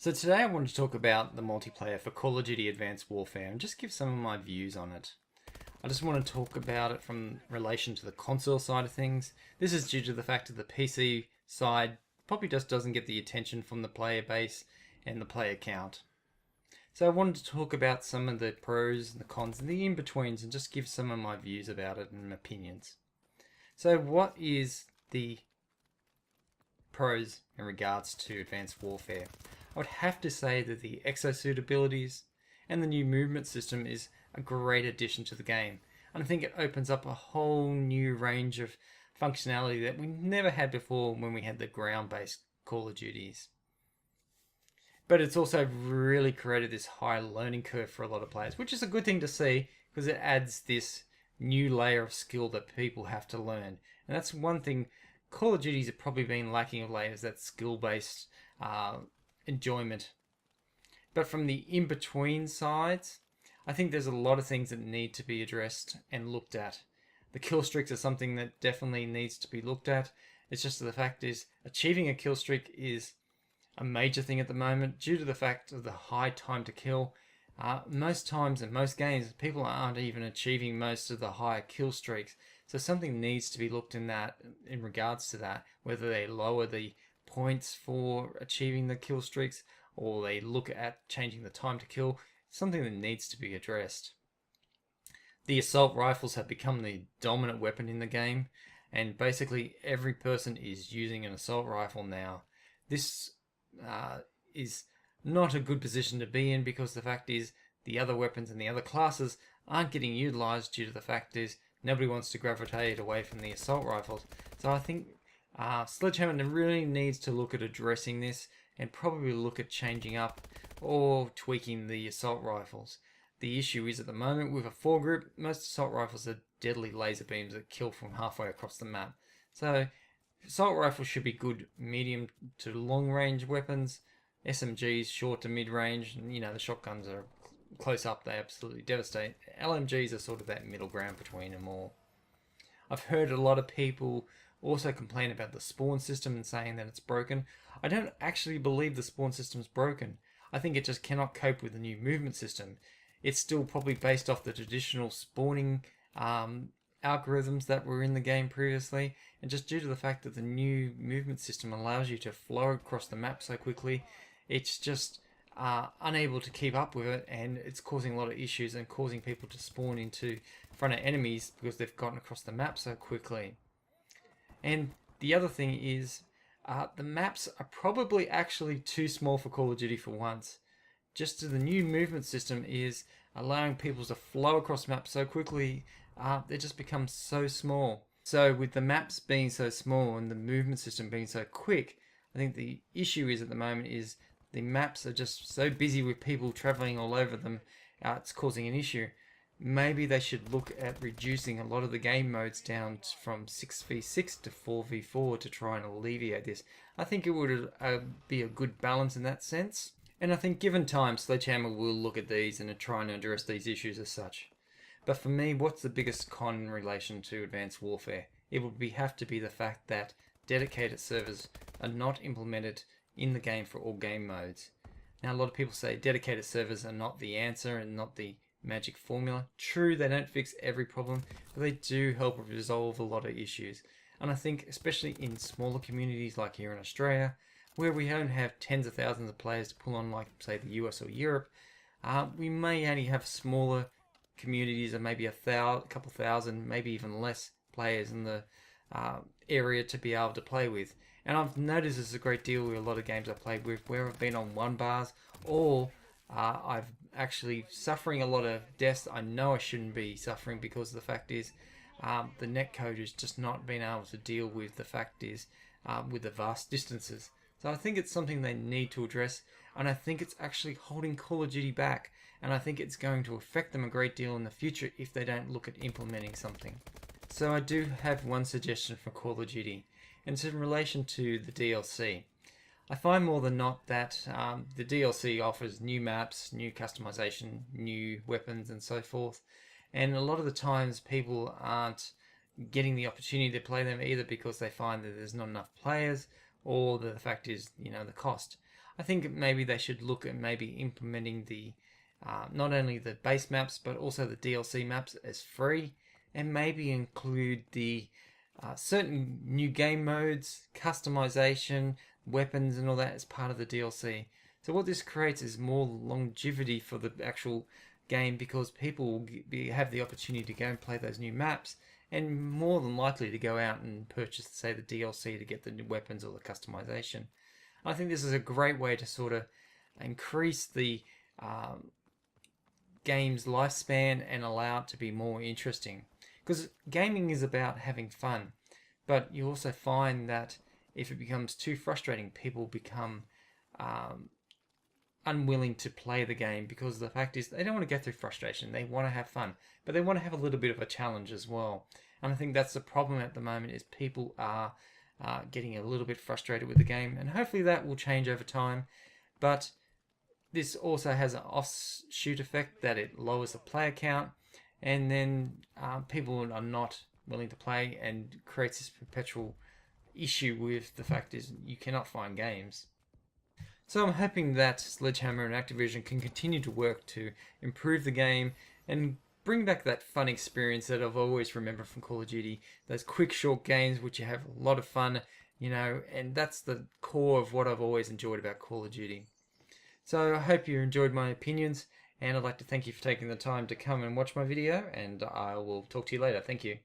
So today I want to talk about the multiplayer for Call of Duty Advanced Warfare and just give some of my views on it. I just want to talk about it from relation to the console side of things. This is due to the fact that the PC side probably just doesn't get the attention from the player base and the player count. So I wanted to talk about some of the pros and the cons and the in-betweens and just give some of my views about it and opinions. So what is the pros in regards to Advanced Warfare? I would have to say that the exosuit abilities and the new movement system is a great addition to the game. And I think it opens up a whole new range of functionality that we never had before when we had the ground-based Call of Duties. But it's also really created this high learning curve for a lot of players, which is a good thing to see because it adds this new layer of skill that people have to learn. And that's one thing Call of Duties have probably been lacking of late, is that skill-based enjoyment. But from the in-between sides, I think there's a lot of things that need to be addressed and looked at. The kill streaks are something that definitely needs to be looked at. It's just the fact is, achieving a kill streak is a major thing at the moment due to the fact of the high time to kill. Most times in most games, people aren't even achieving most of the higher kill streaks. So something needs to be looked in regards to that, whether they lower the points for achieving the kill streaks or they look at changing the time to kill. Something that needs to be addressed. The assault rifles have become the dominant weapon in the game, and basically every person is using an assault rifle now. This is not a good position to be in, because the fact is the other weapons and the other classes aren't getting utilized due to the fact is nobody wants to gravitate away from the assault rifles. So I think Sledgehammer really needs to look at addressing this and probably look at changing up or tweaking the assault rifles. The issue is at the moment with a foregrip, most assault rifles are deadly laser beams that kill from halfway across the map. So assault rifles should be good medium to long range weapons. SMGs short to mid range, and the shotguns are close up, they absolutely devastate. LMGs are sort of that middle ground between them all. I've heard a lot of people also complain about the spawn system and saying that it's broken. I don't actually believe the spawn system's broken. I think it just cannot cope with the new movement system. It's still probably based off the traditional spawning algorithms that were in the game previously, and just due to the fact that the new movement system allows you to flow across the map so quickly, it's just unable to keep up with it, and it's causing a lot of issues and causing people to spawn into front of enemies because they've gotten across the map so quickly. And the other thing is, the maps are probably actually too small for Call of Duty for once. Just as the new movement system is allowing people to flow across maps so quickly, they just become so small. So with the maps being so small and the movement system being so quick, I think the issue is at the moment is the maps are just so busy with people traveling all over them, it's causing an issue. Maybe they should look at reducing a lot of the game modes down from 6v6 to 4v4 to try and alleviate this. I think it would be a good balance in that sense. And I think given time, Sledgehammer will look at these and try and address these issues as such. But for me, what's the biggest con in relation to Advanced Warfare? It would have to be the fact that dedicated servers are not implemented in the game for all game modes. Now, a lot of people say dedicated servers are not the answer and not the magic formula. True, they don't fix every problem, but they do help resolve a lot of issues. And I think especially in smaller communities like here in Australia, where we don't have tens of thousands of players to pull on, like say the US or Europe, we may only have smaller communities of maybe a couple thousand, maybe even less players in the area to be able to play with. And I've noticed this a great deal with a lot of games I've played with where I've been on one bars, or I've actually suffering a lot of deaths I know I shouldn't be suffering, because the fact is the netcode has just not been able to deal with the fact is with the vast distances. So I think it's something they need to address, and I think it's actually holding Call of Duty back, and I think it's going to affect them a great deal in the future if they don't look at implementing something. So I do have one suggestion for Call of Duty, and it's in relation to the DLC. I find more than not that the DLC offers new maps, new customization, new weapons and so forth, and a lot of the times people aren't getting the opportunity to play them either because they find that there's not enough players, or the fact is, the cost. I think maybe they should look at maybe implementing the not only the base maps but also the DLC maps as free, and maybe include the certain new game modes, customization, weapons, and all that as part of the DLC. So what this creates is more longevity for the actual game, because people will have the opportunity to go and play those new maps, and more than likely to go out and purchase, say, the DLC to get the new weapons or the customization. I think this is a great way to sort of increase the game's lifespan and allow it to be more interesting. Because gaming is about having fun, but you also find that if it becomes too frustrating, people become unwilling to play the game, because the fact is they don't want to go through frustration. They want to have fun, but they want to have a little bit of a challenge as well. And I think that's the problem at the moment, is people are getting a little bit frustrated with the game, and hopefully that will change over time. But this also has an offshoot effect that it lowers the player count, and then people are not willing to play, and creates this perpetual issue with the fact is you cannot find games. So I'm hoping that Sledgehammer and Activision can continue to work to improve the game and bring back that fun experience that I've always remembered from Call of Duty. Those quick, short games which you have a lot of fun, and that's the core of what I've always enjoyed about Call of Duty. So I hope you enjoyed my opinions, and I'd like to thank you for taking the time to come and watch my video, and I will talk to you later. Thank you.